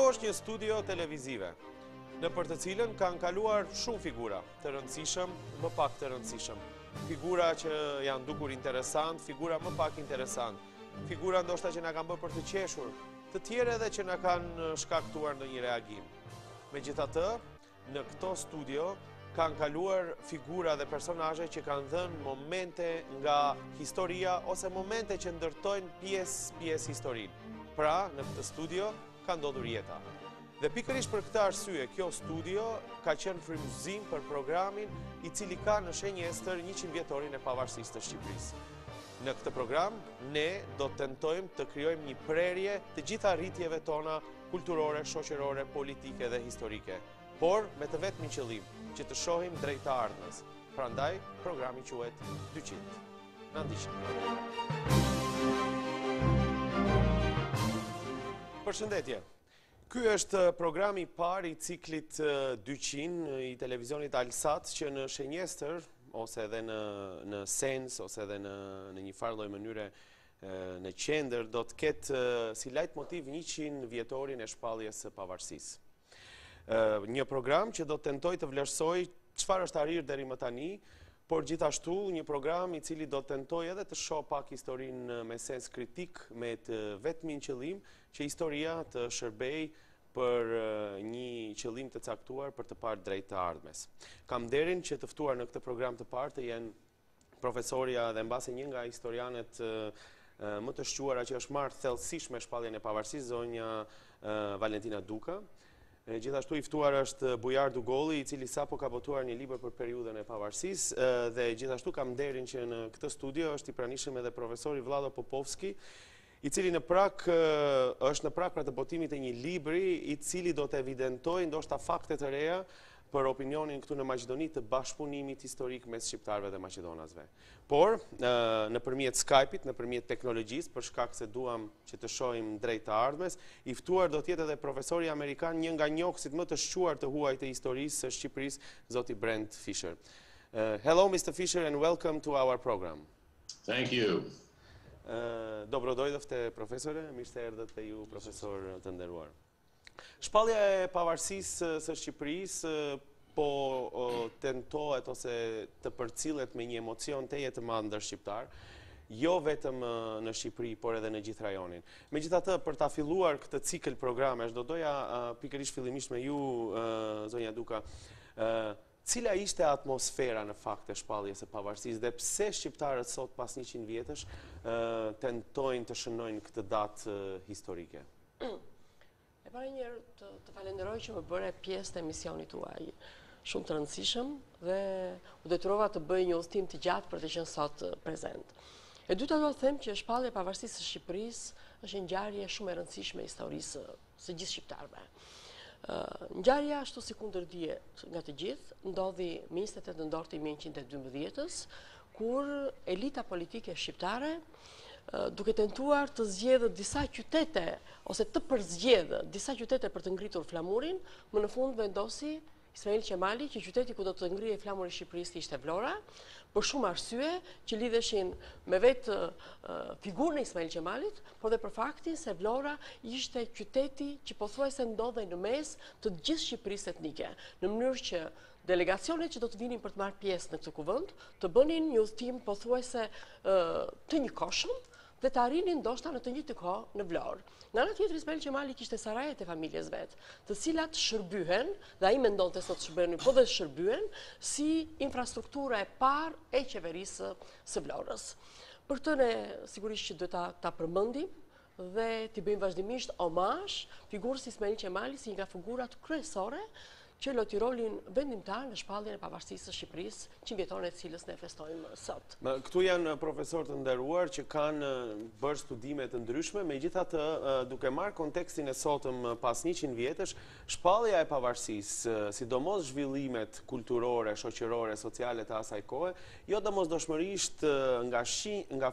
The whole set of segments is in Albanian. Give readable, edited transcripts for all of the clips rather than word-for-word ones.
është një studio televizive, në për të cilën kanë kaluar shumë figura, të rëndësishëm, më pak të rëndësishëm. Figura që janë dukur interesant, figura më pak interesant, figura ndoshta që na kanë bërë për të qeshur, të tjere edhe që na kanë shkaktuar në një reagim. Megjithatë, në këto studio kanë kaluar figura dhe personazhe që kanë dhënë momente nga historia ose momente që ndërtojnë pjesë historinë. Pra, në këtë studio ka ndodhur jeta. Dhe pikërisht për këtë arsye, kjo studio ka qenë frymëzim për programin i cili ka në shenjestër 100 vjetorin e pavarësisë të Shqipërisë. Në këtë program, ne do të tentojmë të krijojmë një prerje të gjitha rritjeve tona kulturore, shoqërore, politike dhe historike, por me të vetmin qëllim që të shohim drejt të ardhmës. Prandaj, programi quhet 200. Na ndiqni. Përshëndetje. Ky është programi i parë i ciklit 200 i televizionit Alsat që në shenjestër ose edhe në sens ose edhe në një farë lloj mënyre në qendër do të ketë si leitmotiv 100 vjetorin e shpalljes së pavarësisë. Një program që do të tentoj të vlerësoj çfarë është arrir deri më tani, por gjithashtu një program i cili do të tentoj edhe të shoh pak historinë me sens kritik, me të vetmin qëllim që historia të shërbej për një qëllim të caktuar për të parë drejt të ardhmes. Kam nderin që të ftuar në këtë program të parë të jenë profesorja dhe mbase një nga historianet më të shquara që është marrë thellësisht me shpalljen e pavarësisë, zonja Valentina Duka. Gjithashtu i ftuar është Bujar Dugolli, i cili sapo ka botuar një libër për periudhën e pavarësisë, dhe gjithashtu kam nderin që në këtë studio është i pranishëm edhe profesori Vlado Popovski, i cili është në prak pra të botimit e një libri i cili do të evidentojë ndoshta fakte të reja për opinionin këtu në Maqedoni të bashkëpunimit historik mes shqiptarëve dhe maqedonasve. Por, nëpërmjet Skype-it, nëpërmjet teknologjisë, për shkak se duam që të shohim drejt të ardhmes, i ftuar do të jetë edhe profesori amerikan, një nga njohësit më të shquar të huaj të historisë së Shqipërisë, zoti Brent Fisher. Hello, Mr. Fisher, and welcome to our program. Thank you. Dobrodojdofte, profesore, mirë se erdhët te ju, profesor të nderuar. Shpallja e pavarësisë së Shqipërisë po tentohet ose të përcillet me një emocion teje të madh ndër shqiptar, jo vetëm në Shqipëri, por edhe në gjithë rajonin. Megjithatë, për ta filluar këtë cikël programesh, do doja pikërisht fillimisht me ju, zonja Duka, cila ishte atmosfera në fakt e shpalljes së pavarësisë dhe pse shqiptarët sot pas 100 vjetësh tentojnë të shënojnë këtë datë historike? E para njërë të falenderoj që më bëre pjesë të emisionit tuaj, shumë të rëndësishëm dhe u detyrova të bëj një udhëtim të gjatë për të qenë sot prezent. E dyta do të them që shpallja e pavarësisë së Shqipërisë është një ngjarje shumë e rëndësishme e historisë së gjithë shqiptarëve. Ngjarja ashtu si kundërdihet nga të gjithë ndodhi me 28 nëntor të 1912-s, kur elita politike shqiptare duke tentuar të zgjedhë disa qytete ose të përzgjedhë disa qytete për të ngritur flamurin, më në fund vendosi Ismail Qemali që qyteti ku do të ngrihej flamuri i Shqipërisë ishte Vlora, për shumë arsye që lidheshin me vetë figurën e Ismail Qemalit, por dhe për faktin se Vlora ishte qyteti që pothuajse ndodhej në mes të gjithë Shqipërisë etnike, në mënyrë që delegacionet që do të vinin për të marrë pjesë në këtë kuvend të bënin një udhëtim pothuajse të njëkohshëm dhe të arrinin ndoshta në të njëjtë kohë në Vlorë. Nga ana tjetër Ismail Qemali kishte sarajet e familjes vet, të cilat shërbyhen, dhe ai mendonte se të shërbyen, po dhe shërbyen si infrastruktura e parë e qeverisë së Vlorës. Për këtë ne sigurisht që duhet ta përmendim dhe t'i bëjmë vazhdimisht omazh figurës Ismail Qemali si një nga figurat kryesore që loti rolin vendimtar në shpalljen e pavarësisë së Shqipërisë, 100 vjetorin e cilës ne festojmë sot. Këtu janë profesor të nderuar që kanë bërë studime të ndryshme, megjithatë duke marrë kontekstin e sotëm pas 100 vjetësh, shpallja e pavarësisë, sidomos zhvillimet kulturore, shoqërore, sociale të asaj kohe, jo domosdoshmërisht nga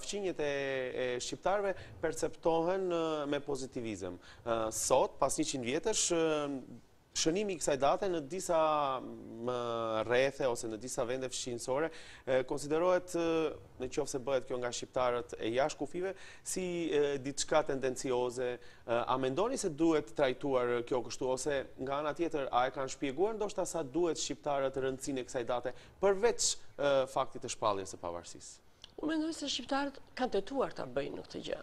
fqinjet e shqiptarëve perceptohen me pozitivizëm. Sot, pas 100 vjetësh, shënimi i kësaj date në disa rrethe ose në disa vende fshинjësore konsiderohet, në qoftë se bëhet kjo nga shqiptarët e jashtëkufive, si diçka tendencioze. A mendoni se duhet trajtuar kjo kështu, ose nga ana tjetër a e kanë shpjeguar ndoshta sa duhet shqiptarët rëndësinë e kësaj date përveç faktit të shpalljes së pavarësisë? Unë mendoj se shqiptarët kanë tentuar ta bëjnë në këtë gjë.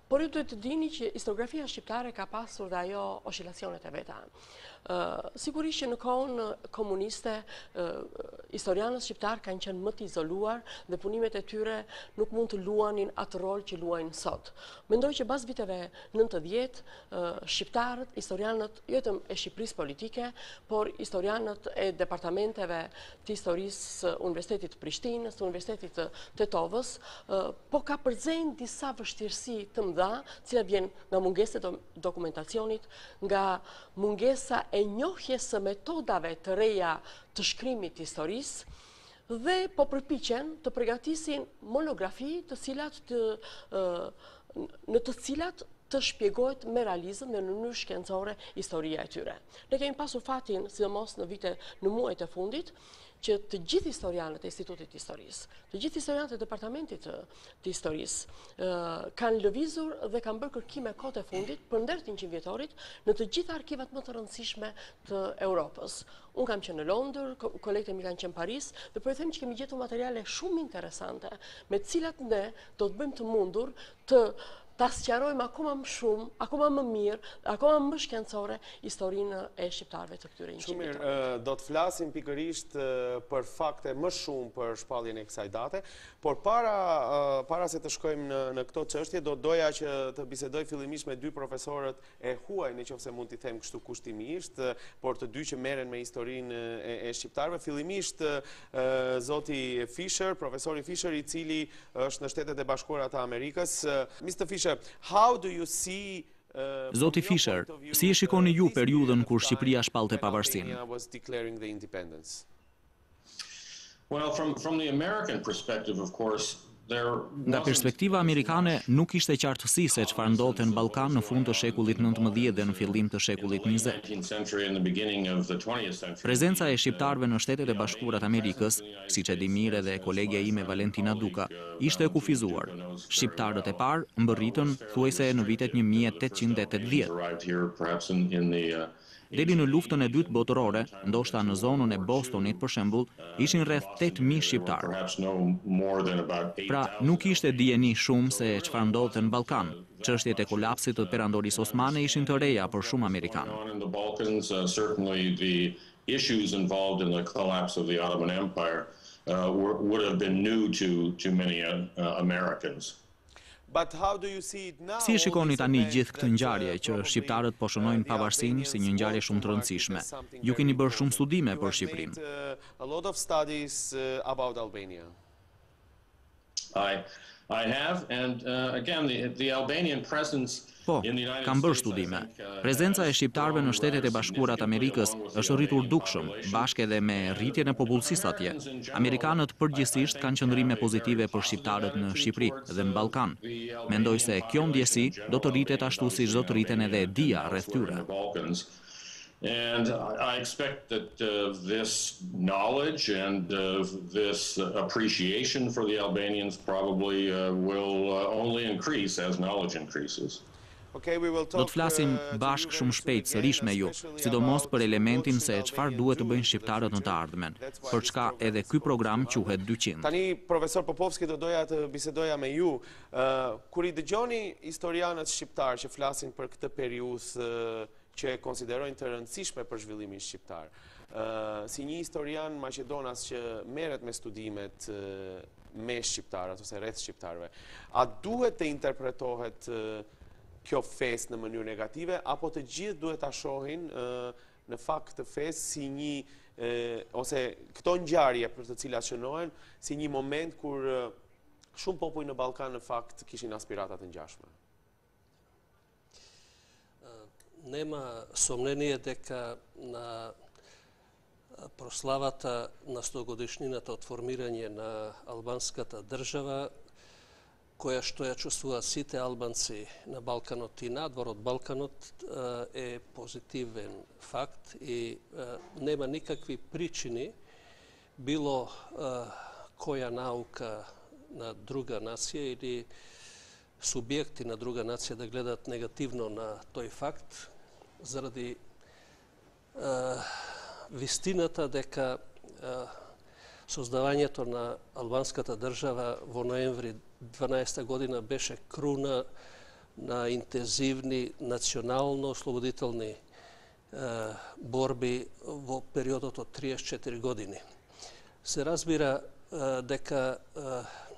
Por ju duhet të dini që historiografia shqiptare ka pasur dhe ajo oscilacionet e veta. Sigurisht që në kohën komuniste, historianët shqiptar kanë qenë më të izoluar dhe punimet e tyre nuk mund të luanin atë rol që luajnë sot. Mendoj që pas viteve 90, shqiptarët, historianët, jo vetëm e Shqipërisë politike, por historianët e departamenteve të historisë Universitetit të Prishtinës, të Universitetit të Tetovës, po ka përzejnë disa vështirësi të mëdha, cilat vjen nga mungesa e dokumentacionit, nga mungesa e njohjes së metodave të reja të shkrimit të historisë dhe po përpiqen të përgatisin monografi në të cilat të shpjegohet me realizëm dhe në mënyrë shkencore historia e tyre. Ne kemi pasur fatin, sidomos në muajt e fundit, që të gjithë historianët e Institutit të Historisë, të gjithë historianët e Departamentit të Historisë kanë lëvizur dhe kanë bërë kërkime kohët e fundit për ndër të 100 vjetorit në të gjitha arkivat më të rëndësishme të Europës. Unë kam qenë në Londër, kolegët e mi kanë qenë në Paris, dhe po e them që kemi gjetur materiale shumë interesante, me të cilat ne do të bëjmë të mundur ta sqarojmë akoma më shumë, akoma më mirë, akoma më shkencore historinë e shqiptarëve të këtyre 100 vjetorëve. Shumë mirë, do të flasim pikërisht për fakte më shumë për shpalljen e kësaj date, por para se të shkojmë në këto çështje, do doja që të bisedoj fillimisht me dy profesorët e huaj, nëse mund t'i them kështu kushtimisht, por të dy që merren me historinë e shqiptarëve. Fillimisht zoti Fisher, profesori Fisher, i cili është në Shtetet e Bashkuara të Amerikës. Mr. Fisher, how do you see Zoti Fisher, si e shikoni ju periudhën kur Shqipëria shpallte pavarësinë? Well, from the American perspective, of course, Nga perspektiva amerikane, nuk ishte qartësi se çfarë ndodhte në Ballkan në fund të shekullit 19 dhe në fillim të shekullit 20. Prezenca e shqiptarëve në Shtetet e Bashkuara të Amerikës, siç e di mirë edhe kolegja ime Valentina Duka, ishte e kufizuar. Shqiptarët e parë mbërritën thuajse në vitet 1880. Deri në luftën e dytë botërore, ndoshta në zonën e Bostonit për shembull, ishin rreth 8.000 shqiptarë. Pra, nuk ishte dijeni shumë se çfarë ndodhte në Ballkan. Çështjet e kolapsit të perandorisë osmane ishin të reja për shumë amerikanë. Issues involved in the collapse of the Ottoman Empire would have been new to many Americans. Si e shikoni tani gjithë këtë ngjarje që shqiptarët po shënojnë pavarësinë si një ngjarje shumë të rëndësishme? Ju keni bërë shumë studime për Shqipërinë. I have, and again, the Albanian presence. Po, kam bërë studime. Prezenca e shqiptarëve në Shtetet e Bashkuara të Amerikës është rritur dukshëm, bashkë edhe me rritjen e popullsisë atje. Amerikanët përgjithsisht kanë qëndrime pozitive për shqiptarët në Shqipëri dhe në Ballkan. Mendoj se kjo ndjesi do të rritet ashtu siç do të rriten edhe dia rreth tyre. And I expect that this knowledge and this appreciation for the Albanians probably will only increase as knowledge increases. Do të flasim bashkë shumë shpejt sërish me ju, sidomos për elementin se çfarë duhet të bëjnë shqiptarët në të ardhmen, për çka edhe ky program quhet 200. Tani, profesor Popovski, do doja të bisedoja me ju. Kur i dëgjoni historianët shqiptar që flasin për këtë periudhë që e konsiderojnë të rëndësishme për zhvillimin shqiptar, si një historian maqedonas që merret me studimet me shqiptarët ose rreth shqiptarëve, a duhet të interpretohet kjo festë në mënyrë negative, apo të gjithë duhet ta shohin në fakt të festë si një ose këto ngjarje për të cilat shënohen si një moment kur shumë popull në Ballkan në fakt kishin aspirata të ngjashme? Nema сомнение дека на прославата на 100-годишнината од формирање на албанската држава која што ја чувствуваат сите албанци на Балканот и надвор од Балканот е позитивен факт и нема никакви причини било која наука на друга нација или субјекти на друга нација да гледат негативно на тој факт заради вистината дека создавањето на албанската држава во ноември 12 година беше круна на интензивни национално-ослободителни борби во периодот од 34 години. Се разбира дека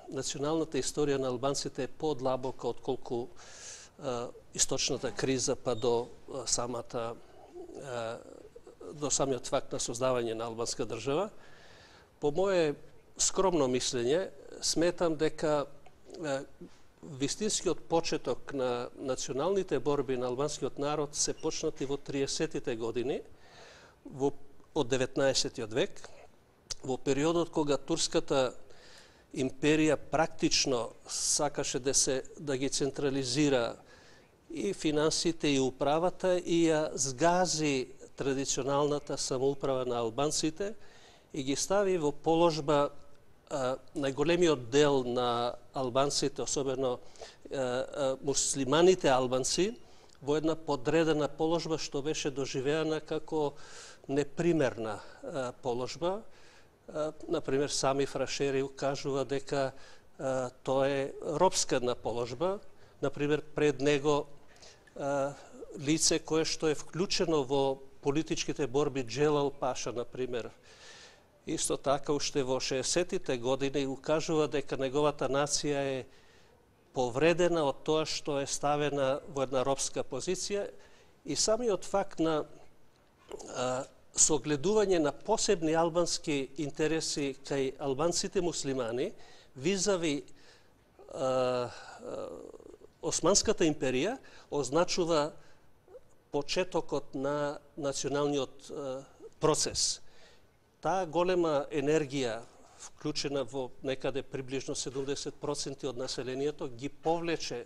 националната историја на албанците е подлабока отколку источната криза па до самиот факт на создавање на албанска држава. По мое скромно мислење, сметам дека вистинскиот почеток на националните борби на албанскиот народ се почнати во 30-тите години од 19-тиот век, во периодот кога турската империја практично сакаше да ги централизира и финансите и управата и ја згази традиционалната самоуправа на албанците и ги стави во положба најголемиот дел на албанците, особено муслиманите албанци, во една подредена положба што беше доживеана како непримерна положба. Например, сами фрашери кажува дека тоа е робска една положба. Например, пред него лице кое што е вклучено во политичките борби, Джелал Паша, например, исто така уште во 60-тите години укажува дека неговата нација е повредена од тоа што е ставена во една робска позиција и самиот факт на согледување на посебни албански интереси кај албанците муслимани визави Османската империја означува почетокот на националниот процес. Таа голема енергија, вклучена во некаде приближно 70% од населението, ги повлече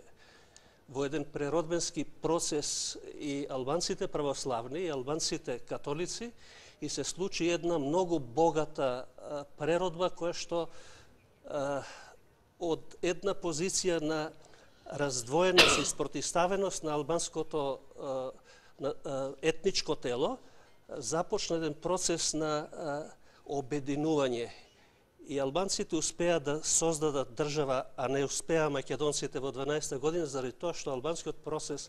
во еден преродбенски процес и албанците православни и албанците католици и се случи една многу богата преродба која што од една позиција на раздвоеност и спротивставеност на албанското етничко тело започна еден процес на обединување. И албанците успеа да создадат држава, а не успеа македонците во 12 година, заради тоа што албанскиот процес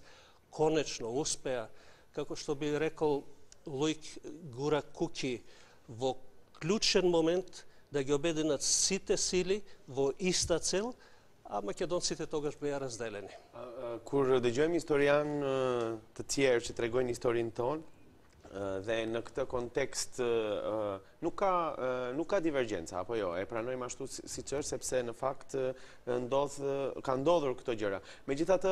конечно успеа, како што би рекол Луик Гура Куки, во клучен момент да ги обединат сите сили во иста цел, а македонците тогаш беа разделени. Kur dëgjojmë historian të tjerë që tregojnë historinë tonë, dhe në këtë kontekst nuk ka divergjenca, apo jo, e pranojmë ashtu siç është, sepse në fakt ka ndodhur këto gjëra. Megjithatë,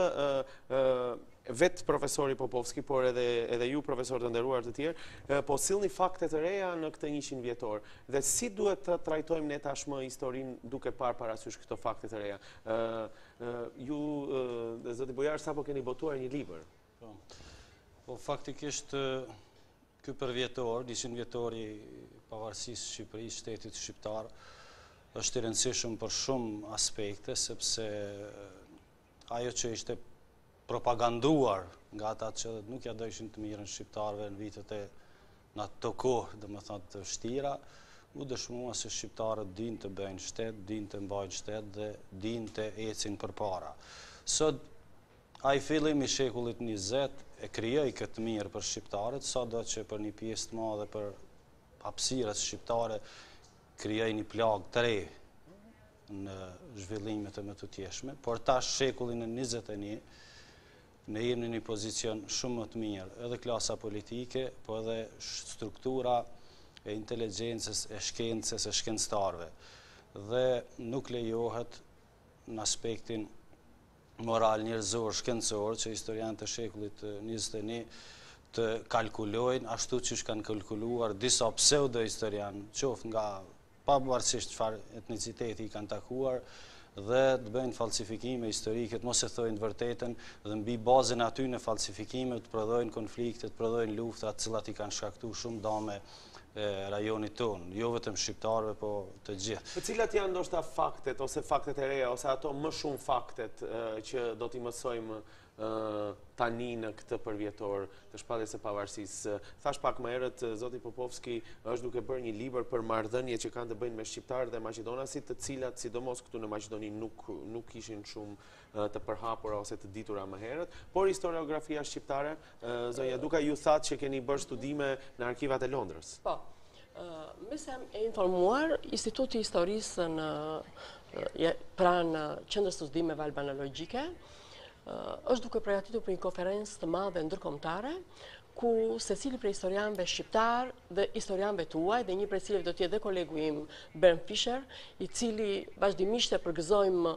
vetë profesori Popovski, por edhe ju profesor të nderuar të tjerë, po sillni fakte të reja në këtë 100 vjetor. Dhe si duhet të trajtojmë ne tashmë historinë duke parë parasysh këto fakte të reja? Ju, zoti Bujar, sapo keni botuar një libër. Po faktikisht ky përvjetor, 100 vjetori pavarësisë Shqipërisë, shtetit shqiptar, është i rëndësishëm për shumë aspekte, sepse ajo që ishte propaganduar nga ata që nuk ja dojshin të mirën shqiptarëve në vitet e në ato kohë, domethënë të vështira, u dëshmua se shqiptarët dinë të bëjnë shtet, dinë të mbajnë shtet dhe dinë të ecin përpara. Sot ai fillim i shekullit 20 e krijoi këtë mirë për shqiptarët, sado që për një pjesë të madhe për hapësirës shqiptare krijoi një plagë të re në zhvillimet e mëtutjeshme, por tash shekullin e 21 ne jemi në një pozicion shumë më të mirë, edhe klasa politike, po edhe struktura e inteligjencës, e shkencës, e shkencëtarëve. Dhe nuk lejohet në aspektin moral, njerëzor, shkencor, që historianët e shekullit 21 të kalkulojnë ashtu që kanë kalkuluar disa pseudo-historianë, qoftë nga pavarësisht çfarë etniciteti i kanë takuar, dhe të bëjnë falsifikime historike, mos e thojnë vërtetën dhe mbi bazën aty në falsifikime të prodhojnë konflikte, të prodhojnë lufta, të cilat i kanë shkaktuar shumë dame rajonit tonë, jo vetëm shqiptarëve, po të gjithë. Për cilat janë ndoshta faktet, ose faktet e reja, ose ato më shumë faktet që do t'i mësojmë tani në këtë përvjetor të shpalljes së pavarësisë? Thash pak më herët, zoti Popovski është duke bërë një libër për marrëdhëniet që kanë të bëjnë me shqiptarët dhe maqedonasit, të cilat sidomos këtu në Maqedoni nuk ishin shumë të përhapura ose të ditura më herët, por historiografia shqiptare, zonja Duka, ju thatë që keni bërë studime në arkivat e Londrës. Po, me se e informuar, Instituti i Historisë pranë Qendrës së Studimeve Albanologjike është duke përgatitur për një konferencë të madhe ndërkombëtare, ku secili prej historianëve shqiptar dhe historianëve tuaj, dhe një prej cilëve do të jetë dhe kolegu im Bernd Fischer, i cili vazhdimisht e përgëzojmë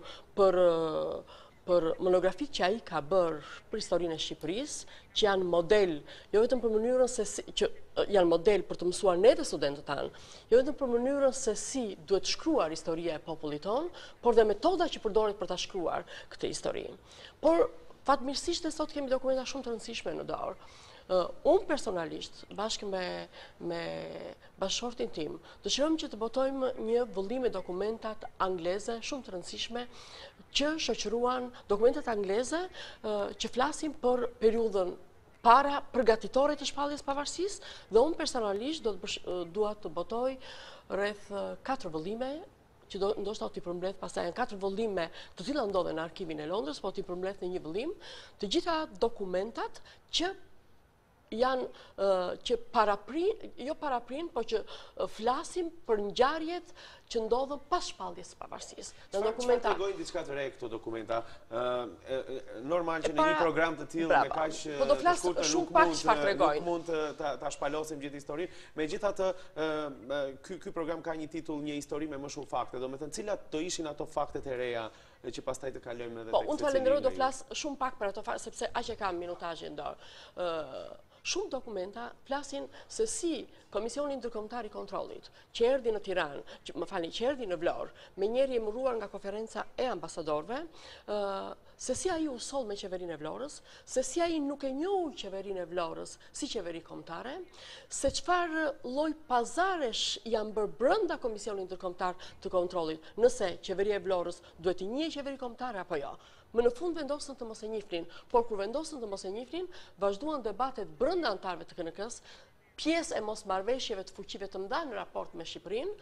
për monografitë që ai ka bërë për historinë e Shqipërisë, që janë model, jo vetëm për mënyrën se si, që janë model për të mësuar ne dhe studentët tanë, jo vetëm për mënyrën se si duhet shkruar historia e popullit tonë, por dhe metoda që përdoret për ta shkruar këtë histori. Por fatmirësisht sot kemi dokumenta shumë të rëndësishme në dorë. Unë personalisht, bashkë me bashkëshortin tim, dëshirojmë që të botojmë një vëllim me dokumentat angleze shumë të rëndësishme që shoqëruan dokumentat angleze që flasin për periudhën para përgatitore të shpalljes pavarësisë, dhe unë personalisht dua të botoj rreth 4 vëllime që ndoshta t'i përmbledh pastaj, janë 4 vëllime të cilat ndodhen në arkivin e Londrës, po t'i përmbledh në një vëllim të gjitha dokumentat që janë që jo paraprin, po që flasim për ngjarjet që ndodhen pas shpalljes së pavarësisë. Çfarë tregojnë diçka të re këto dokumenta? Normal që në një program të tillë me kaq shkurtër nuk mund ta shpalosim gjithë historinë. Megjithatë, ky program ka një titull, një histori me më shumë fakte. Domethënë, cilat do ishin ato faktet e reja që pastaj të kalojmë edhe tek secili? Po, unë falenderoj, do flas shumë pak për ato fakte, sepse aq e kam minutazhin në dorë. Shumë dokumenta flasin se si Komisioni Ndërkombëtar i Kontrollit, që erdhi në Tiranë, që erdhi në Vlorë, me njëri emëruar nga konferenca e ambasadorëve, se si ai u soll me qeverinë e Vlorës, se si ai nuk e njohu qeverinë e Vlorës si qeveri kombëtare, se çfarë lloj pazaresh janë bërë brenda Komisionit Ndërkombëtar të Kontrollit, nëse qeveria e Vlorës duhet të njihej qeveri kombëtare apo jo. Më në fund vendosën të mos e njihnin, por kur vendosën të mos e njihnin, vazhduan debatet brenda anëtarëve të KNK-s, pjesë e mosmarrveshjeve të fuqive të mëdha në raport me Shqipërinë,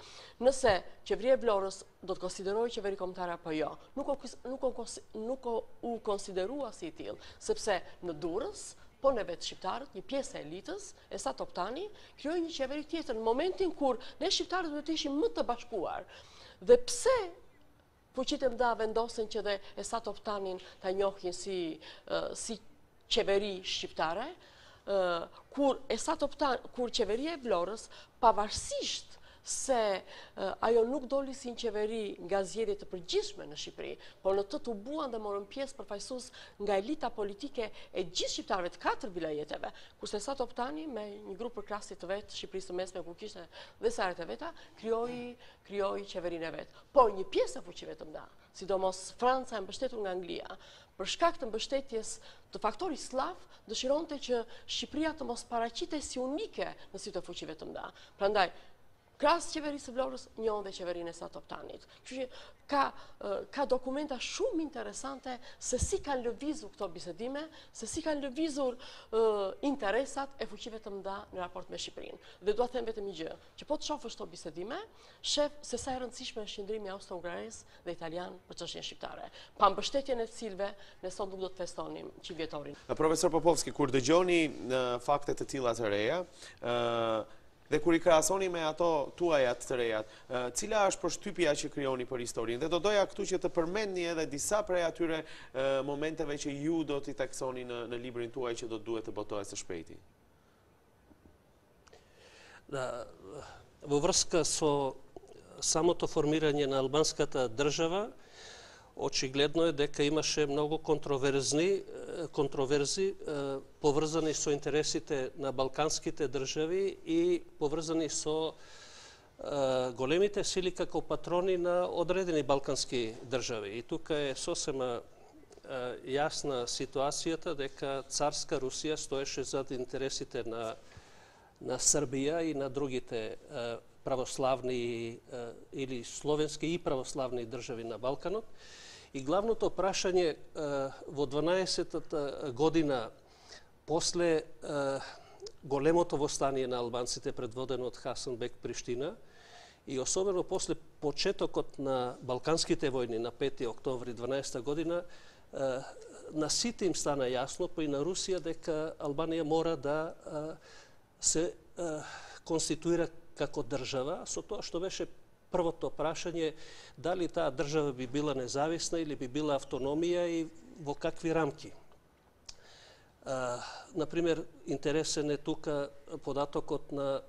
nëse qeveria e Vlorës do të konsiderojë qeveri kombëtare apo jo. Nuk u konsiderua si i tillë, sepse në Durrës, po në vetë shqiptarët, një pjesë e elitës, Esat Toptani, krijoi një qeveri tjetër në momentin kur ne shqiptarët duhet të ishim më të bashkuar. Dhe pse fuqitë e mëdha vendosen që dhe Esat Toptanin ta njohin si qeveri shqiptare, kur qeveria e Vlorës, pavarësisht se ajo nuk doli si një qeveri nga zgjedhjet të përgjithshme në Shqipëri, por në të tubuan dhe morën pjesë përfaqësues nga elita politike e gjithë shqiptarëve të 4 vilajeteve, kurse Esat Toptani me një grup përkrasit të vet, Shqipërisë së Mesme, ku kishte dhe saret e veta, krijoi qeverinë e vet. Por një pjesë e fuqive të mëdha, sidomos Franca e mbështetur nga Anglia, për shkak të mbështetjes të faktorit slav, dëshironte që Shqipëria të mos paraqitej si unike në sytë të fuqive të mëdha. Prandaj, krahas qeverisë së Vlorës, njohën dhe qeverinë e Esat Toptanit. Kështu që ka dokumenta shumë interesante se si kanë lëvizur këto bisedime, se si kanë lëvizur interesat e fuqive të mëdha në raport me Shqipërinë. Dhe dua të them vetëm një gjë, që po të shohësh këto bisedime, shef se sa e rëndësishme është qëndrimi austro-hungares dhe italian për çështjen shqiptare. Pa mbështetjen e të cilëve, ne sot nuk do të festonim 100 vjetorin. Profesor Popovski, kur dëgjoni fakte të tilla të reja, dhe kur i krahasoni me ato tuajat të rejat, cila është përshtypja që krijoni për historinë? Dhe do doja këtu që të përmendni edhe disa prej atyre momenteve që ju do t'i theksoni në librin tuaj që do duhet të botohet së shpejti. Во врска со самото формирање на албанската држава, очигледно е дека имаше многу контроверзи поврзани со интересите на балканските држави и поврзани со големите сили како патрони на одредени балкански држави. И тука е сосема јасна ситуацијата дека царска Русија стоеше зад интересите на Србија и на другите православни или словенски и православни држави на Балканот. И главното прашање во 12-та година после големото востание на албанците предводено од Хасанбек Приштина и особено после почетокот на Балканските војни на 5 октомври 12 година, на сите им стана јасно, па и на Русија, дека Албанија мора да се конституира како држава, со тоа што беше првото прашање дали таа држава би била независна или би била автономија и во какви рамки. Например, интересен е тука податокот на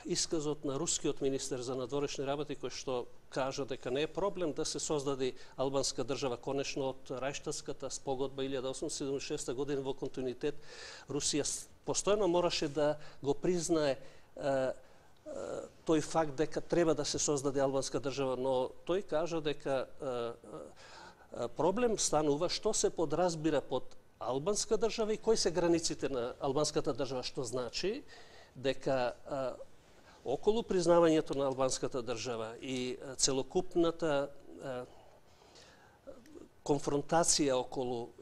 исказот на рускиот министер за надворешни работи, кој што кажа дека не е проблем да се создаде албанска држава. Конечно, од Рајштадската спогодба 1876 година во континуитет Русија постојано мораше да го признае тој факт дека треба да се создаде албанска држава, но тој кажа дека проблем станува што се подразбира под албанска држава и кои се границите на албанската држава, што значи дека околу признавањето на албанската држава и целокупната конфронтација околу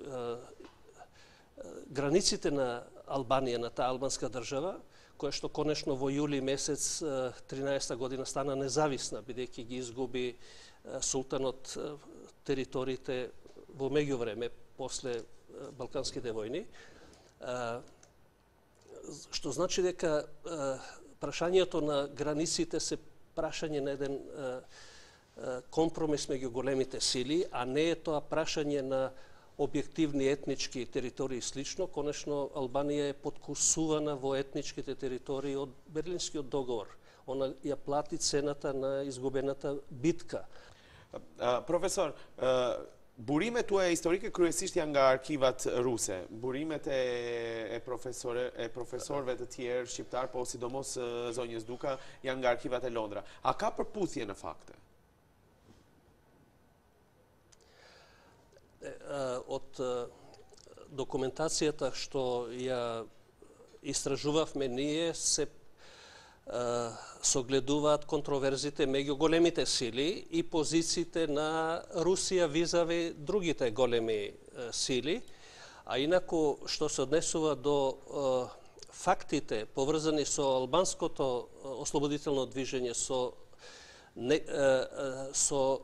границите на Албанија, на таа албанска држава, која што конечно во јули месец 13 година стана независна, бидејќи ги изгуби султанот териториите во меѓувреме после Балканските војни, што значи дека прашањето на границите се прашање на еден компромис меѓу големите сили, а не е тоа прашање на објективни етнички територии слично. Конечно, Албанија е подкусувана во етничките територии од Берлинскиот договор. Она ја плати цената на изгубената битка. Profesor, burimet tuaja historike kryesisht janë nga arkivat ruse. Burimet e profesorëve të tjerë shqiptar, po sidomos zonjës Duka, janë nga arkivat e Londra. A ka përputhje në fakte? Од документацијата што ја истражувавме ние се согледуваат контроверзите меѓу големите сили и позициите на Русија визави другите големи сили, а инаку што се однесува до фактите поврзани со албанското ослободително движење, со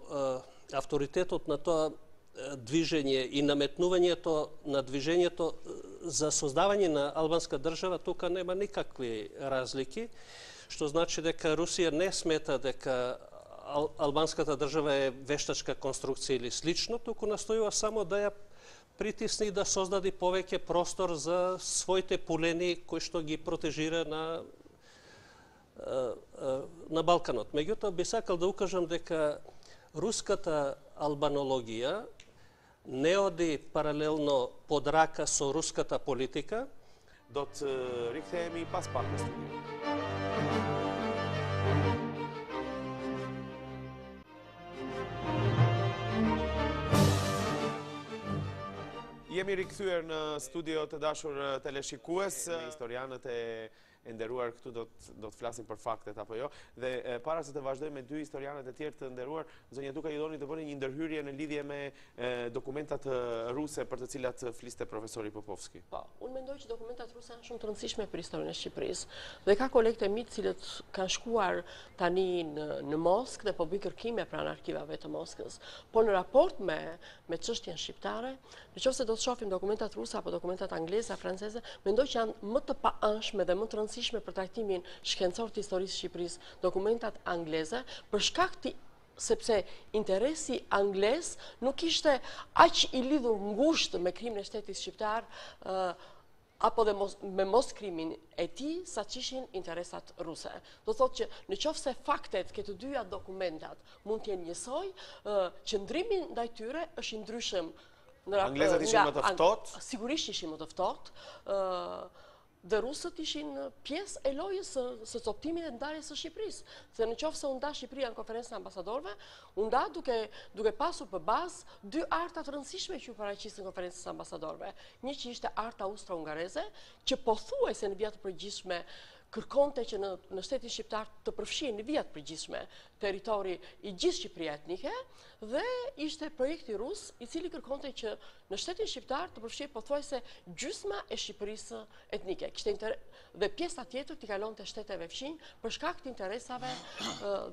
авторитетот на тоа движење и наметнувањето на движењето за создавање на албанска држава, тука нема никакви разлики, што значи дека Русија не смета дека албанската држава е вештачка конструкција или слично, туку настојува само да ја притисне и да создаде повеќе простор за своите пулени кои што ги протежира на Балканот. Меѓутоа би сакал да укажам дека руската албанологија не оди паралелно под рака со руската политика. Do të rikthehemi pas pak në studio. Jemi rikthyer në studio të dashur teleshikues, historianët e nderuar këtu do të flasin për faktet apo jo. Dhe para se të vazhdojmë me dy historianët e tjerë të nderuar, zonja Duka, ju doni të bëni një ndërhyrje në lidhje me dokumentat ruse për të cilat fliste profesori Popovski. Po, unë mendoj që dokumentat ruse janë shumë të rëndësishme për historinë e Shqipërisë. Dhe ka kolegët e mi të cilët kanë shkuar tani në Moskë dhe po bëj kërkime pranë arkivave të Moskës. Po në raport me çështjen shqiptare, nëse do të shohim dokumentat ruse apo dokumentat angleze, franceze, mendoj që janë më të paanshme dhe më të rëndësishme për trajtimin shkencor të historisë së Shqipërisë dokumentat angleze, për shkak të sepse interesi anglez nuk ishte aq i lidhur ngushtë me krimin e shtetit shqiptar apo dhe me mos krimin e tij, sa që ishin interesat ruse. Do thotë që në qoftë se faktet ke të dyja dokumentat mund të jenë njësoj, qëndrimi ndaj tyre është i ndryshëm. Anglezët ishin më të ftohtë? Sigurisht ishin më të ftohtë. dhe rusët ishin pjesë e lojës së coptimit e ndarjes së Shqipërisë. Se në qoftë se u nda Shqipëria në konferencën e ambasadorëve, u nda duke pasur për bazë dy arta të rëndësishme që u paraqisën konferencës së ambasadorëve. Një që ishte arta austro-hungareze, që pothuajse në vija të përgjithshme kërkonte që në shtetin shqiptar të përfshihen në vija të përgjithshme territori i gjithë Shqipëria etnike, dhe ishte projekti rus i cili kërkonte që në shtetin shqiptar të përfshihej pothuajse gjysma e Shqipërisë etnike. Dhe pjesa tjetër t'i kalonte shteteve fqinj për shkak të interesave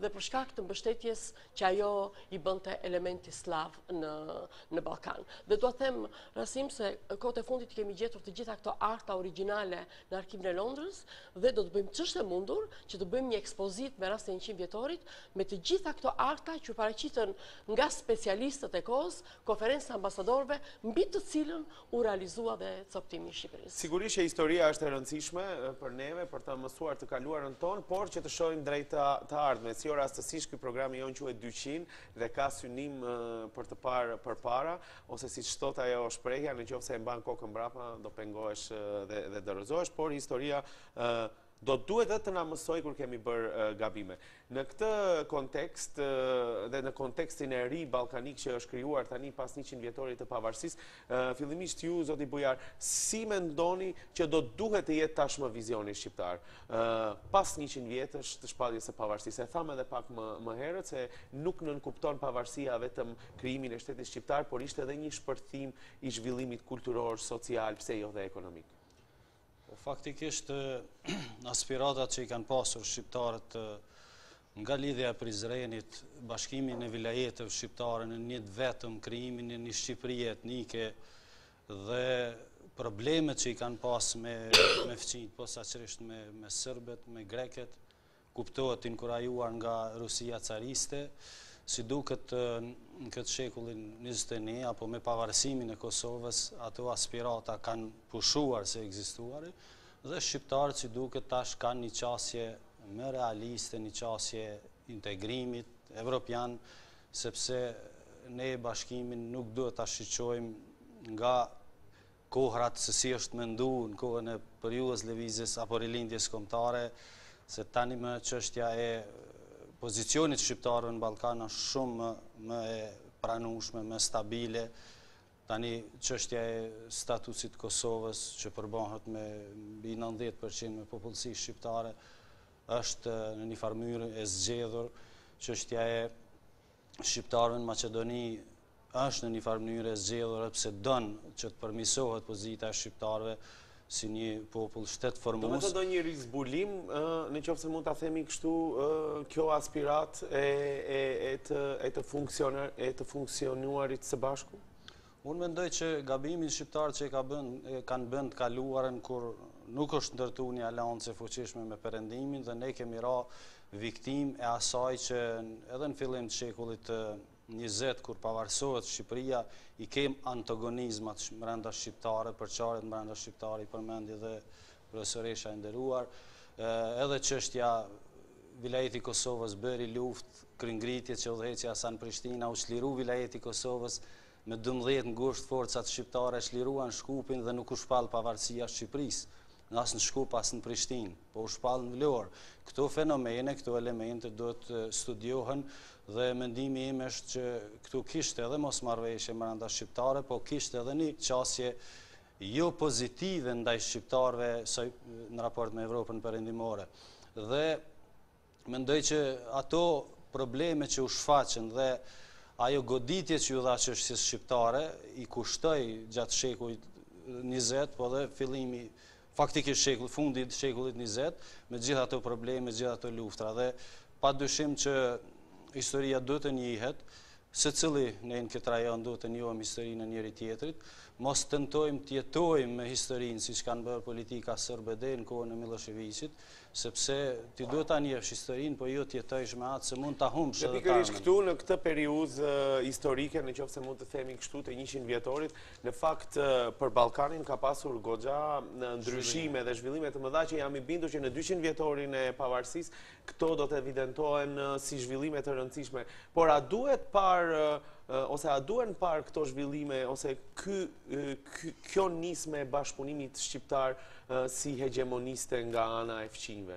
dhe për shkak të mbështetjes që ajo i bënte elementi slav në Ballkan. Dhe do të them Rasim se kohët e fundit kemi gjetur të gjitha këto arta origjinale në arkivin e Londrës dhe do të bëjmë ç'është e mundur që të bëjmë një ekspozit me rastin e 100 vjetorit me të gjitha këto arta që paraqiten nga specialistët e kohës, konferencën e ambasadorëve, mbi të cilën u realizua dhe coptimi i Shqipërisë. Sigurisht që historia është e rëndësishme për neve, për të mësuar të kaluarën tonë, por që të shohim drejt të ardhme. Si rastësisht ky programi jon quhet 200 dhe ka synim për të parë përpara, ose siç thot ajo shprehja, nëse e mban kokën mbrapa, do pengohesh dhe dorëzohesh, por historia do duhet të na mësoj kur kemi bërë gabime. Në këtë kontekst dhe në kontekstin e ri ballkanik që është krijuar tani pas 100 vjetorit të pavarësisë, fillimisht ju, zoti Bujar, si mendoni që do duhet të jetë tashmë vizioni shqiptar pas 100 vjetësh të shpalljes së pavarësisë? E tham edhe pak më herët se nuk nënkupton pavarësia vetëm krijimin e shtetit shqiptar, por ishte edhe një shpërthim i zhvillimit kulturor, social, pse jo dhe ekonomik. Faktikisht, aspiratat që i kanë pasur shqiptarët nga lidhja e Prizrenit, bashkimin e vilajeteve shqiptare në një vetëm, krijimin e një Shqipëri etnike dhe problemet që i kanë pas me fqinjt, posaçërisht me serbet, me greket, kuptohet inkurajuar nga Rusia cariste, si duket në këtë shekullin 21, apo me pavarësimin e Kosovës, ato aspirata kanë pushuar se ekzistuare, dhe shqiptarët si duket tash kanë një qasje më realiste, një qasje integrimit evropian, sepse ne bashkimin nuk duhet ta shiqojmë nga kohrat se si është mendu në kohën e periudhës lëvizjes apo rilindjes kombëtare, se tani më çështja e pozicionit shqiptarëve në Ballkan është shumë më e pranueshme, më stabile. Tani çështja e statusit të Kosovës që përbohet me mbi 90% me popullsi shqiptare është në një farë mënyrë e zgjedhur. Çështja e shqiptarëve në Maqedoni është në një farë mënyrë e zgjedhur pse don që të përmirësohet pozita e shqiptarëve si një popull shtet formues. Do të thotë një rizbulim, nëse mund ta themi kështu, kjo aspirat e të funksionuarit së bashku? Unë mendoj që gabimin shqiptar që kanë bënë të kaluarën kur nuk është ndërtuar një aleancë e fuqishme me Perëndimin dhe ne kemi ra viktim e asaj që edhe në fillim të shekullit 20, kur pavarësohet Shqipëria, i kem antagonizmat brenda shqiptare, përçarjet brenda shqiptare, i përmendi dhe profesoresha e nderuar, edhe çështja vilajeti Kosovës bëri luftë, kryengritje që udhëheqja Hasan Prishtina, u çliru vilajeti Kosovës me 12 ngusht forcat shqiptare çliruan Shkupin dhe nuk u shpall pavarësia Shqipërisë, as në Shkup, as në Prishtinë, po u shpall në Vlorë. Këto fenomene, këto elemente duhet studiohen dhe mendimi im është që këtu kishte edhe mosmarrveshje brenda shqiptare, po kishte edhe një qasje jo pozitive ndaj shqiptarëve në raport me Evropën perëndimore. Dhe mendoj që ato probleme që u shfaqen dhe ajo goditje që u dha çështjes shqiptare i kushtoi gjatë shekullit 20, po dhe fillimi faktikisht fundit shekullit 20, me gjitha ato probleme, me gjitha ato luftra. Dhe padyshim që historia duhet të njihet, secili ne në këtë rajon duhet të njohim historinë e njëri tjetrit, mos tentojmë të jetojmë me historinë siç kanë bërë politika serbe deri në kohën e Miloševićit, sepse ti duhet ta njehsh historinë, po jo të jetojsh me atë se mund ta humbsh edhe ta. Pikërisht këtu në këtë periudhë historike, nëse mund të themi kështu, të 100 vjetorit, në fakt për Ballkanin ka pasur goxha ndryshime dhe zhvillime të mëdha që jam i bindur që në 200 vjetorin e pavarësisë këto do të evidentohen si zhvillime të rëndësishme. Por a duhet parë ose a duhen parë këto zhvillime, ose kjo nisme e bashkëpunimit shqiptar si hegemoniste nga ana e fqinjve.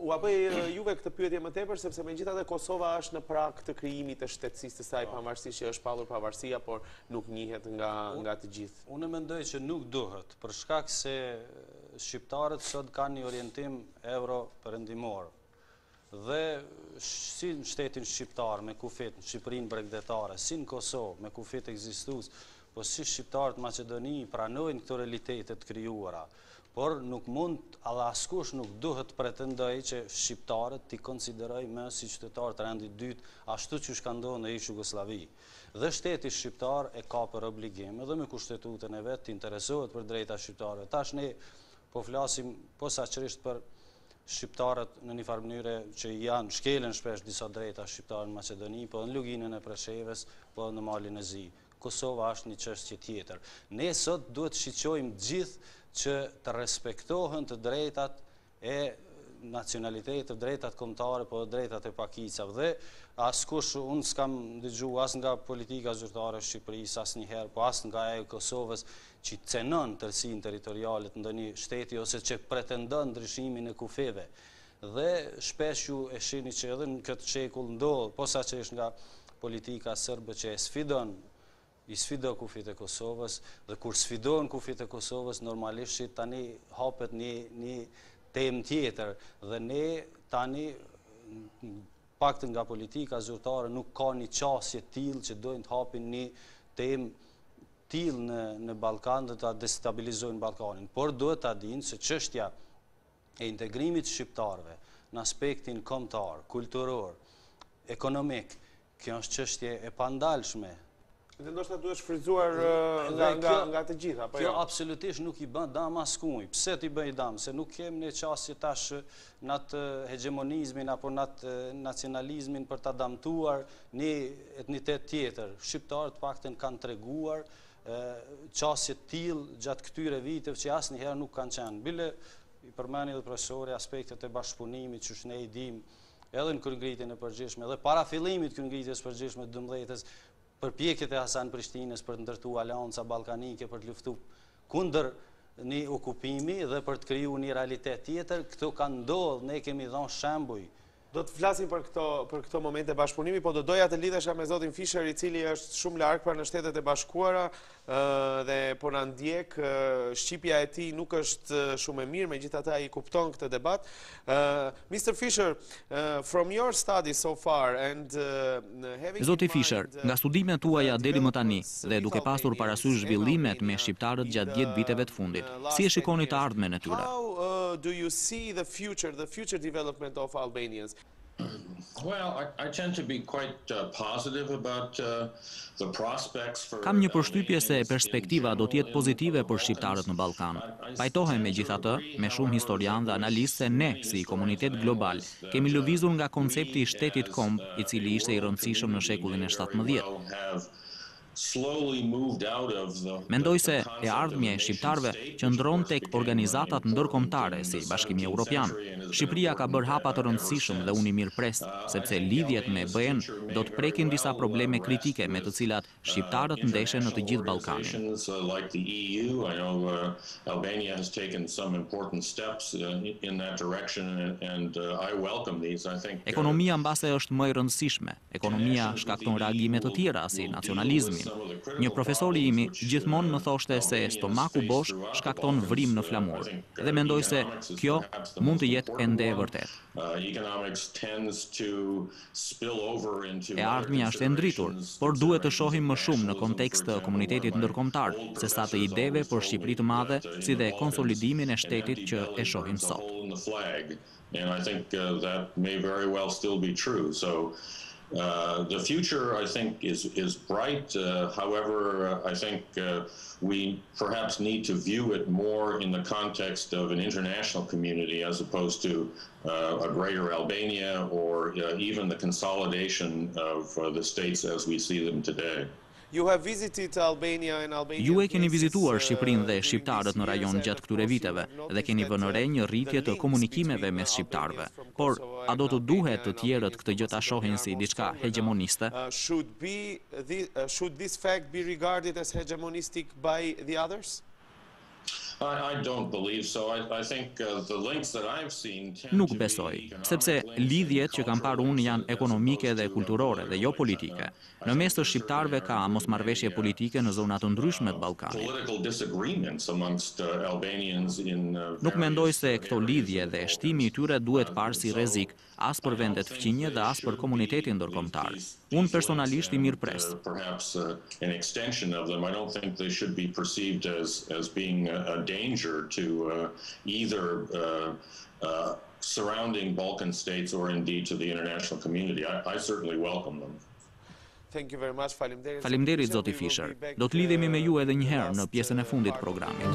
U bëj juve këtë pyetje më tepër, sepse megjithatë Kosova është në prag të krijimit të shtetësisë të saj, pavarësisht që është pallur pavarësia, por nuk njihet nga të gjithë. Unë mendoj që nuk duhet, për shkak se shqiptarët sot kanë një orientim euro-perëndimor. Dhe si në shtetin shqiptar me kufit në Shqipërinë bregdetare, si në Kosovë me kufit ekzistues, po si shqiptarët Maqedoni pranojnë këto realitetet krijuara. Por nuk mund, edhe askush nuk duhet pretendoj që shqiptarët t'i konsideroj më si qytetarë të rendit dytë, ashtu që ka ndodhur në Jugosllavi. Dhe shteti shqiptar e ka për obligim, edhe me kushtetutën e vet, të interesohet për drejta shqiptarëve. Tash ne po flasim posaçërisht për shqiptarët në një farë mënyre që janë shkelen shpesh disa drejta shqiptarë në Maqedoni, po në luginën e Preshevës, po në Malin e Zi. Kosova është një çështje tjetër. Ne sot duhet shiqojmë gjithë që të respektohen të drejtat e nacionalitetit, të drejtat kombëtare, po drejtat e pakicave. Dhe askush, unë s'kam dëgju as nga politika zyrtare e Shqipërisë asnjëherë, po as nga e Kosovës, që cenon tërësinë territoriale të ndonjë shteti ose që pretendon ndryshimin e kufeve. Dhe shpesh ju e shihni që edhe në këtë shekull ndodh, posaçërisht nga politika serbe që i sfido kufit e Kosovës, dhe kur sfidojnë kufit e Kosovës, normalisht tani hapet një temë tjetër, dhe ne tani paktën nga politika zyrtare nuk ka një qasje tillë që dojnë të hapin një temë tillë në Ballkan dhe ta destabilizojnë Ballkanin. Por duhet ta dinë se çështja e integrimit shqiptarëve në aspektin kombëtar, kulturor, ekonomik, kjo është çështje e pandalshme. Dhe ndoshta duhet shfrytzuar nga të gjitha, apo jo? Kjo absolutisht nuk i bën dam askujt. Pse ti bëj dam? Se nuk kemi ne çështje tash në atë hegemonizmin apo në atë nacionalizmin për ta damtuar një etnitet tjetër. Shqiptarët paktën kanë treguar çështje të tillë gjatë këtyre viteve që asnjëherë nuk kanë qenë. Bile i përmeni edhe profesori aspektet e bashkëpunimit që ne i dim edhe në kryengritjen e përgjithshme, edhe para fillimit kryengritjes përgjithshme të 12-s, përpjekjet e Hasan Prishtinës për të ndërtuar aleanca ballkanike për të luftuar kundër një okupimi dhe për të krijuar një realitet tjetër. Këto kanë ndodhur, ne kemi dhënë shembuj. Do të flasim për këto momente bashkëpunimi, po do doja të lidhesha me zotin Fischer, i cili është shumë larg pra në Shtetet e Bashkuara dhe po na ndjek. Shqipja e tij nuk është shumë e mirë, megjithatë ai kupton këtë debat. Mr. Fischer, from your study so far and Zoti Fischer, nga studimet tuaja deri më tani dhe duke pasur parasysh zhvillimet me shqiptarët gjatë 10 viteve të fundit, si e shikoni të ardhmen e tyre? How do you see the future development of Albanians? Well, I tend to be quite positive about the prospects for Kam një përshtypje se perspektiva do të jetë pozitive për shqiptarët në Ballkan. Pajtohem megjithatë me shumë historianë dhe analistë se ne, si komunitet global, kemi lëvizur nga koncepti i shtetit komb, i cili ishte i rëndësishëm në shekullin e 17. Mendoj se e ardhmja e shqiptarëve qëndron tek organizatat ndërkombëtare si Bashkimi Evropian. Shqipëria ka bërë hapa të rëndësishëm dhe unë i mirëpres, sepse lidhjet me BE-n do të prekin disa probleme kritike me të cilat shqiptarët ndeshen në të gjithë Ballkanin. Ekonomia mbase është më e rëndësishme. Ekonomia shkakton reagime të tjera si nacionalizmi. Një profesori imi gjithmonë më thoshte se stomaku bosh shkakton vrim në flamur, dhe mendoj se kjo mund të jetë ende e vërtet. E ardhmja është e ndritur, por duhet të shohim më shumë në kontekst të komunitetit ndërkombëtar, se sa të ideve për Shqipëri të madhe, si dhe konsolidimin e shtetit që e shohim sot. And I think that may very well still be true. So the future, I think, is bright. However, I think we perhaps need to view it more in the context of an international community as opposed to a greater Albania or even the consolidation of the states as we see them today. You have visited Albania and Albanian Ju e keni places, vizituar Shqipërinë dhe during shqiptarët these në rajon years, and gjatë of këtyre course you viteve have dhe keni noticed vënë that, re një the rritje të links komunikimeve between mes shqiptarëve. Albanians from Por, Kosovo a do and të duhet Albania të and tjerët Albanians këtë from gjë ta Macedonia shohin are si more diçka stronger now? hegemoniste? Should this fact be regarded as hegemonistic by the others? I don't believe so. I think the links that I've seen tend Nuk to be besoj, economic sepse links and lidhjet që kam cultural parë unë links janë as ekonomike opposed dhe to kulturore dhe jo political links. politike. I Në think mes të there shqiptarëve certainly ka are mos marrëveshje many, politike në zonat të ndryshme të Ballkanit. political disagreements amongst Albanians in Nuk mendoj various se këto areas lidhje of the dhe shtimi i Balkans. tyre duhet parë si So, rrezik as për vendet fqinje dhe as për komunitetin ndërkombëtar. These Unë links personalisht i and, mirëpres. perhaps an extension of them. I don't think they should be perceived as being a danger to either surrounding Balkan states or indeed to the international community. I certainly welcome them. Thank you very much. Faleminderit zoti Fischer. Do të lidhemi me ju edhe një herë në pjesën e fundit të programit.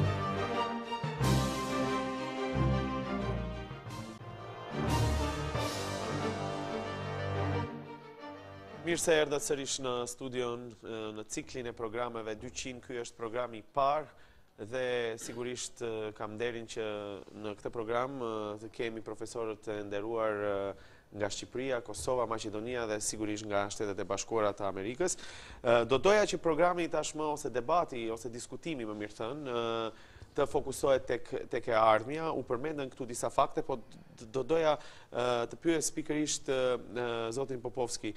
Mirë se erdhët sërish në studion në ciklin e programeve 200. Ky është programi i parë dhe sigurisht kam nderin që në këtë program të kemi profesorët e nderuar nga Shqipëria, Kosova, Maqedonia dhe sigurisht nga Shtetet e Bashkuara të Amerikës. Do doja që programi tashmë ose debati ose diskutimi, më mirë thënë, të fokusohet tek e ardhmja. U përmendën këtu disa fakte, po do doja të pyes pikërisht zotin Popovski.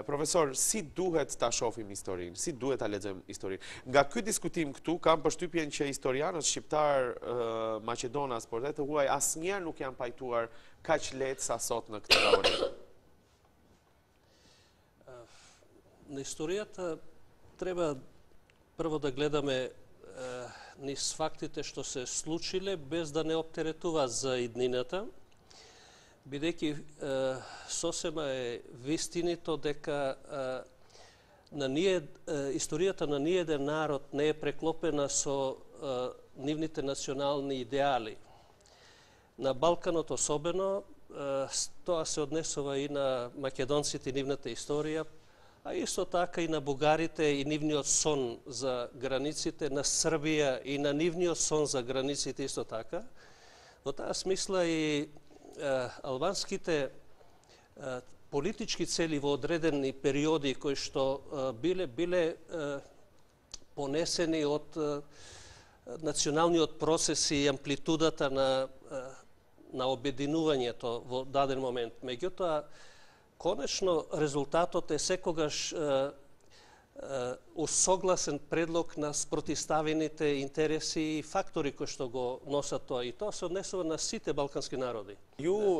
Profesor, si duhet ta shohim historinë? Si duhet ta lexojmë historinë? Nga ky diskutim këtu kam përshtypjen që historianët shqiptar maqedonas, por dhe të huaj asnjëherë nuk janë pajtuar kaq lehtë sa sot në këtë lavorim. На историята треба прво да гледаме низ фактите што се случиле, без да не оптеретува за иднината, бидејќи сосема е вистинито дека историјата на ниеден народ не е преклопена со нивните национални идеали. На Балканот особено, тоа се однесува и на македонците и нивната историја, а исто така и на бугарите и нивниот сон за границите, на Србија и на нивниот сон за границите исто така. Во таа смисла и албанските политички цели во одредени периоди кои што биле понесени од националниот процес и амплитудата на обединувањето во даден момент. Меѓутоа, конечно, резултатот е секогаш усогласен предлог на спротиставените интереси и фактори кои што го носат тоа. И тоа се однесува на сите балкански народи. Ju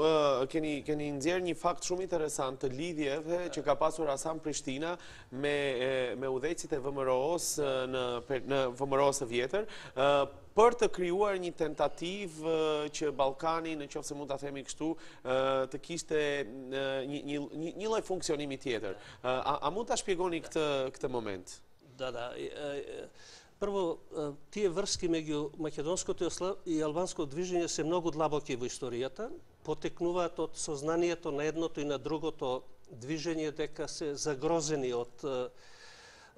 keni nxjerr një fakt shumë interesant të lidhjeve që ka pasur Hasan Prishtina me udhëheqësit e VMRO-s në VMRO-s së vjetër, për të krijuar një tentativë që Ballkani, nëse mund ta themi kështu, të kishte një lloj funksionimi tjetër. A mund ta shpjegoni këtë moment? Да. Прво, тие врски меѓу македонското и албанското движење се многу длабоки во историјата, потекнуваат од сознанието на едното и на другото движење дека се загрозени од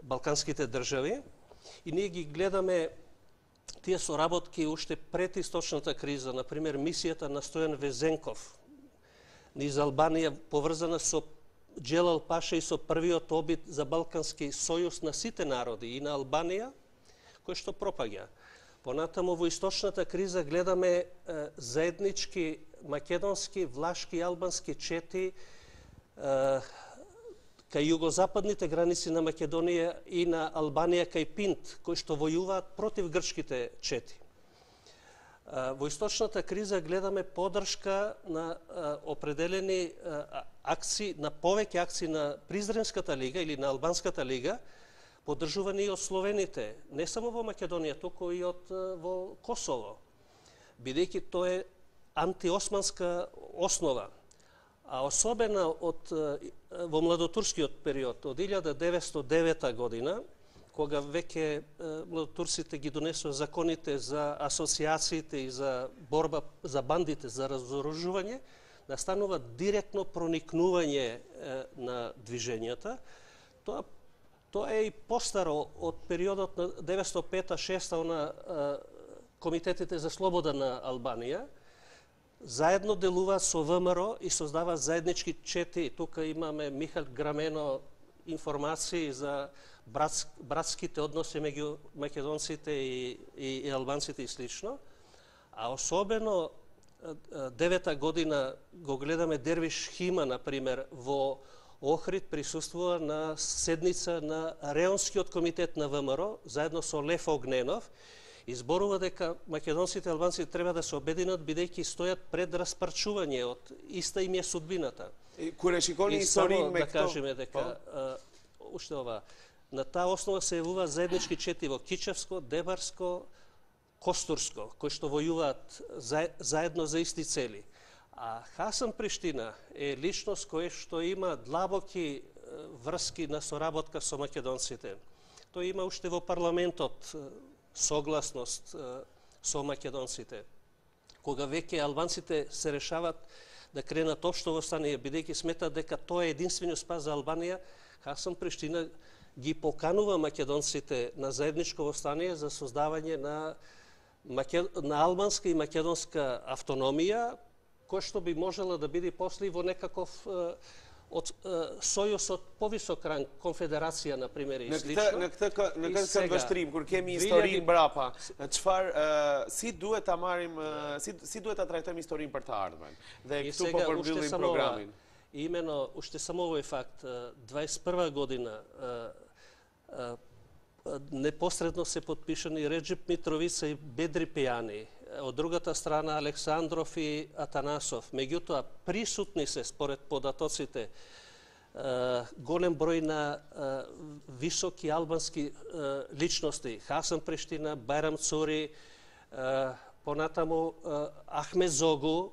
балканските држави. И ние ги гледаме тие соработки уште пред источната криза, например мисијата на Стојан Везенков низ Албанија, поврзана со Джелал Паша и со првиот обид за Балкански сојуз на сите народи и на Албанија, кој што пропаѓа. Понатаму во источната криза гледаме заеднички македонски, влашки и албански чети кај југозападните граници на Македонија и на Албанија кај Пинт, кои што војуваат против грчките чети. Во источната криза гледаме поддршка на определени акции, на повеќе акции на Призренската лига или на Албанската лига, поддржувани и од словените, не само во Македонија, туку и во Косово, бидејќи тоа е антиосманска основа, а особено во младотурскиот период, од 1909 година, кога веќе младотурците ги донесува законите за асоциациите и за борба за бандите, за разоружување, настанува директно проникнување на движењата. Тоа Тоа е и постаро од периодот на 905-6 на Комитетите за слобода на Албанија. Заедно делуваат со ВМРО и создаваат заеднички чети. Тука имаме Михаил Грамено информации за братските односи меѓу македонците и албанците и слично. А особено 9-та година го гледаме Дервиш Хима, например, во Охрид присуствува на седница на Реонскиот комитет на ВМРО, заедно со Лев Огненов, и зборува дека македонците и албанците треба да се обединат, бидејќи стојат пред распарчување, од иста им е судбината. Куре шикони и само да кажеме дека, уште ова, на таа основа се јавува заеднички чети во Кичевско, Дебарско, Костурско, кои што војуваат заедно за исти цели. А Хасан Приштина е личност кој што има длабоки врски на соработка со македонците. Тој има уште во парламентот согласност со македонците. Кога веќе албанците се решават да кренат општо восстание, бидејќи сметат дека тоа е единствениот спас за Албанија, Хасан Приштина ги поканува македонците на заедничко восстание за создавање на албанска и македонска автономија, кој што би можела да биде после во некаков сојуз од повисок ранг, конфедерација, например, и слично. Në këtë vështrim, kur kemi historinë mbrapa, si duhet ta marrim, si duhet ta trajtojmë historinë për të ardhmen? Dhe këtu po përmbyllim programin. Имено, уште само овој факт, 21 година непосредно се подпишани Реджеп Митровица и Бедри Пејани, од другата страна Александров и Атанасов. Меѓутоа, присутни се, според податоците, голем број на високи албански личности. Хасан Приштина, Байрам Цури, понатаму Ахмед Зогу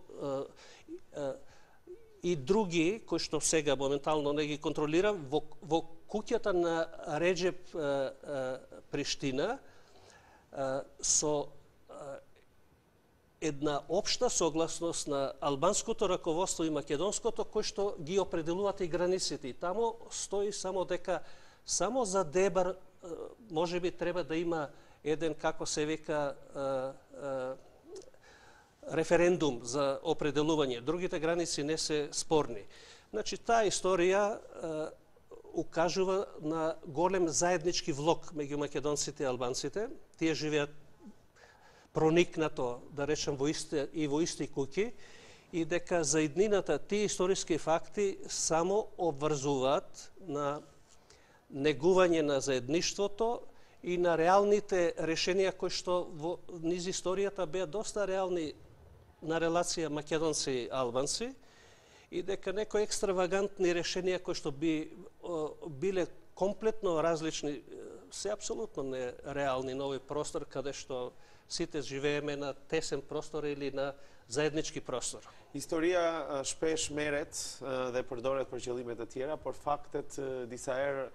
и други, кои што сега моментално не ги контролирам, во куќата на Реджеп Приштина со една општа согласност на албанското раководство и македонското, кој што ги определуваат и границите. И тамо стои само дека само за Дебар можеби треба да има еден, како се века, референдум за определување. Другите граници не се спорни. Значи, таа историја укажува на голем заеднички влог меѓу македонците и албанците. Тие живеат проникнато, да речем, во исти куќи, и дека за иднината тие историски факти само обврзуваат на негување на заедништвото и на реалните решенија кои што во низ историјата беа доста реални на релација македонци и албанци, и дека некои екстравагантни решенија кои што биле комплетно различни, се апсолутно нереални на овој простор, каде што сите живееме на тесен простор или на zajednički prostor. Historia shpesh merret dhe përdoret për qëllime të tjera, por faktet disa herë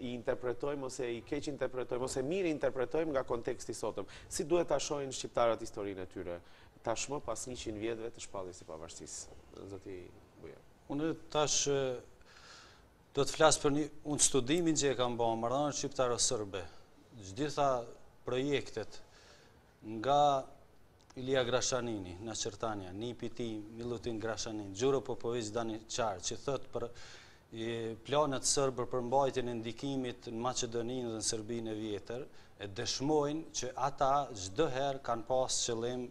i interpretojmë ose i keq interpretojmë ose mirë interpretojmë nga konteksti sotëm. Si duhet ta shohin shqiptarët historinë e tyre tashmë pas 100 vjetëve të shpalljes së pavarësisë? Zoti Buja. Unë tash do të flas për një studimin që e kam bërë marrëdhëniet shqiptaro-serbe. Gjitha projektet nga Ilija Grashanini, na Qertania, nipi i tij Milutin Grashanin, Gjuro Popović Daniçar, që thot për planet serbe për mbajtjen e ndikimit në Maqedoninë dhe në Serbinë e vjetër, e dëshmojnë që ata çdo herë kanë pas qëllim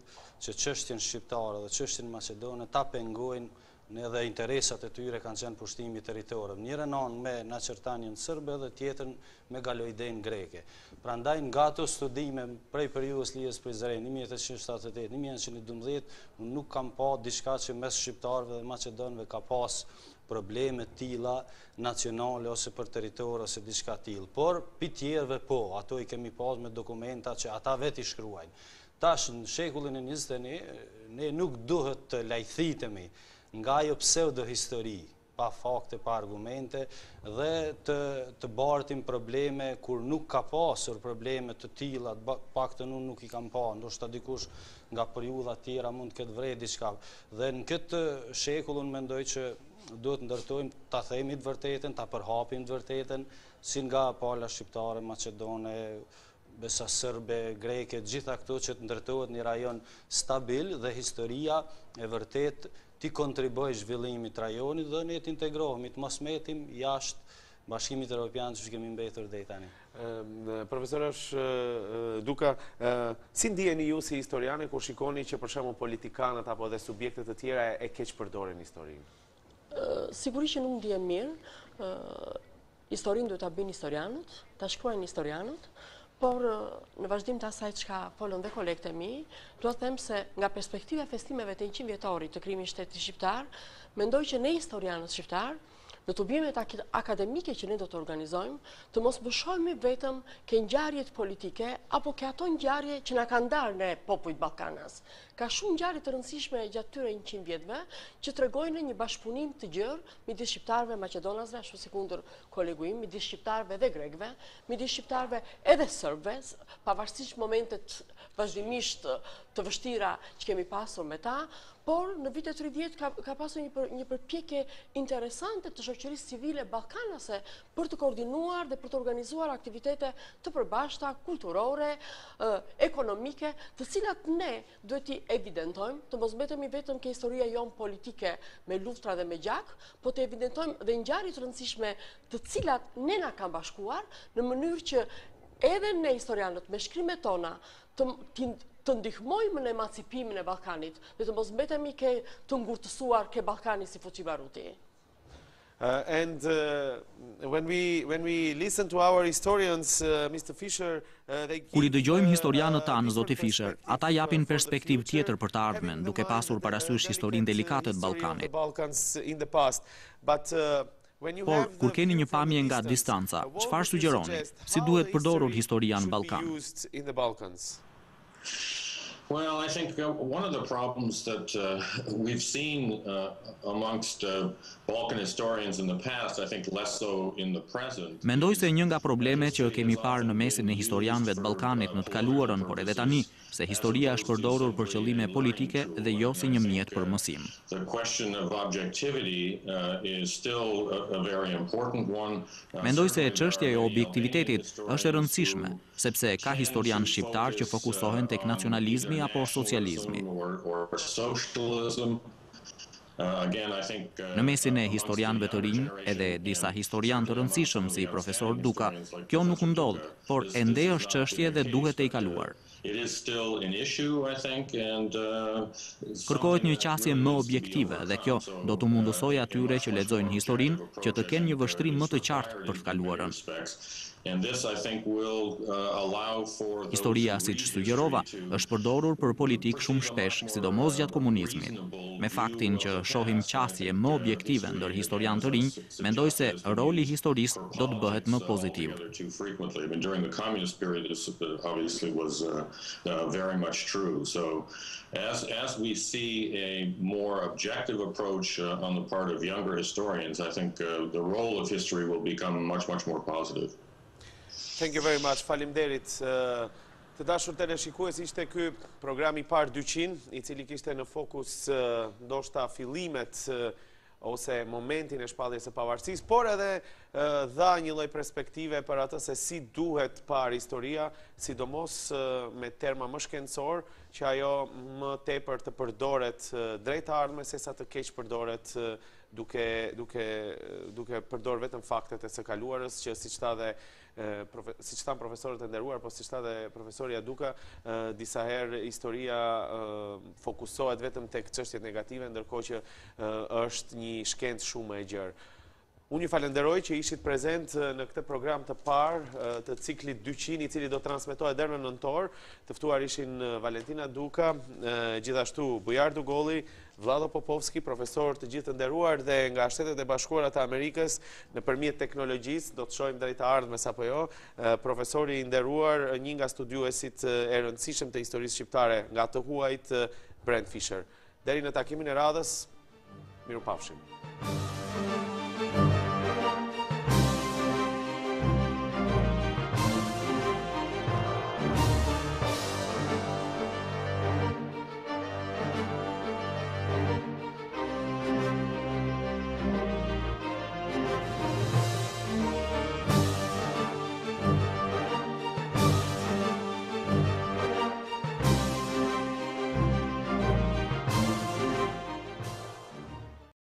që çështjen shqiptare dhe çështjen maqedone ta pengojnë edhe interesat e tyre kanë qenë pushtimi i territorëve. Njëra anë me na Qertaninë serbe dhe tjetrën me Galoidenë greke. Prandaj nga ato studime prej periudhës Lijes Prizren 1878-1912, unë nuk kam pa diçka që mes shqiptarëve dhe maqedonëve ka pas probleme tilla nacionale ose për territor ose diçka tillë. Por pi tjerëve po, ato i kemi pas me dokumenta që ata vetë i shkruajnë. Tash në shekullin e 21 ne nuk duhet të lajthitemi nga ajo pseudo-histori, pa fakte, pa argumente, dhe të bartim probleme kur nuk ka pasur probleme të tilla, paktën unë nuk i kam pa, ndoshta dikush nga periudha tjera mund të ketë vrejë diçka. Dhe në këtë shekull unë mendoj që duhet ndërtojmë, ta themi të vërtetën, ta përhapim të vërtetën, si nga pala shqiptare, Macedone, besa sërbe, greke, gjitha këto që të ndërtohet një rajon stabil dhe historia e vërtet ti kontriboj zhvillimit rajonit dhe ne të integrohemi, të mos metim jashtë Bashkimit Evropian që kemi mbetur deri tani. Profesorosh Duka, si ndiheni ju si historiane kur shikoni që për shembull politikanët apo dhe subjektet të tjera e keq përdoren historinë? Sigurisht që nuk ndihem mirë. Historinë duhet ta bëjnë historianët, ta shkruajnë historianët, por në vazhdim të asaj çka folën dhe kolegët e mi, do të them se nga perspektiva e festimeve të 100 vjetorit të krijimit të shtetit shqiptar, mendoj që ne historianët shqiptar në të bimet akademike që ne do të organizojmë, të mos bëshojmë vetëm ke ngjarjet politike, apo ke ato ngjarje që na kanë ndarë ne popujt Ballkanas. Ka shumë ngjarje të rëndësishme gjatë tyre 100 vjetëve që tregojnë një bashkëpunim të gjerë midis shqiptarëve, maqedonasve, ashtu si kundër kolegu im, midis shqiptarëve dhe grekëve, midis shqiptarëve edhe serbëve, pavarësisht momentet vazhdimisht të vështira që kemi pasur me ta, por në vitet 30 ka pasur një përpjekje interesante të shoqërisë civile ballkanase për të koordinuar dhe për të organizuar aktivitete të përbashkëta, kulturore, ekonomike, të cilat ne duhet t'i evidentojmë, të mos mbetemi vetëm ke historia jonë politike me luftra dhe me gjak, po të evidentojmë dhe ngjarje të rëndësishme të cilat ne na kanë bashkuar në mënyrë që edhe ne historianët me shkrimet tona të ndihmojmë në emancipimin e Ballkanit dhe të mos mbetemi të ngurtësuar ke Ballkani si fuqi baruti. And when we listen to our historians, Mr. Fisher, Kur I dëgjojmë historianët tanë, zoti Fisher, ata japin perspektivë tjetër për të ardhmen, duke pasur parasysh historinë delikate të Ballkanit. Por, kur keni një pamje nga distanca, çfarë sugjeroni? Si duhet përdorur historia në Ballkan? Well, I think one of the problems that we've seen amongst Balkan historians in the past, I think less so in the present. Mendoj se një nga problemet që kemi parë në mesin e historianëve të Ballkanit në të kaluarën, por edhe tani, se historia është përdorur për qëllime politike dhe jo si një mjet për mësim. The question of objectivity is still a very important one. Mendoj se çështja e objektivitetit është e rëndësishme, sepse ka historianë shqiptar që fokusohen tek nacionalizmi apo socializmi. Në mesin e historianëve të rinj, edhe disa historianë të rëndësishëm si profesor Duka, kjo nuk ndodh, por ende është çështje dhe duhet e kaluar. Kërkohet një qasje më objektive dhe kjo do të mundësoj atyre që lexojnë historinë që të kenë një vështrim më të qartë për të kaluarën. Historia, siç sugjerova, është përdorur për politikë shumë shpesh, sidomos gjatë komunizmit. Me faktin që shohim qasje më objektive ndër historianë të rinj, mendoj se roli i historisë do të bëhet më pozitiv. Very much true. So as we see a more objective approach on the part of younger historians, I think the role of history will become much more positive. Thank you very much. Faleminderit. Të dashur teleshikues, ishte ky programi par 200, I cili kishte në fokus ndoshta fillimet ose momentin e shpalljes së pavarësisë, por edhe dha një lloj perspektive për atë se si duhet parë historia, sidomos me terma më shkencor, që ajo më tepër të përdoret drejt ardhme sesa të keq përdoret duke përdor vetëm faktet e së kaluarës, që siç thanë profesorët e nderuar, po siç tha dhe profesoria Duka, disa herë historia fokusohet vetëm tek çështjet negative, ndërkohë që është një shkencë shumë e gjerë. Unë ju falenderoj që ishit prezent në këtë program të parë të ciklit 200, I cili do transmetohet deri në nëntor. Të ftuar ishin Valentina Duka, gjithashtu Bujar Dugolli, Vlado Popovski, profesor të gjithë të nderuar dhe nga Shtetet e Bashkuara të Amerikës nëpërmjet teknologjisë, do të shohim drejt ardhmes apo jo, profesori I nderuar, një nga studiuesit e rëndësishëm të historisë shqiptare nga të huajt, Brent Fisher. Deri në takimin e radhës, mirupafshim.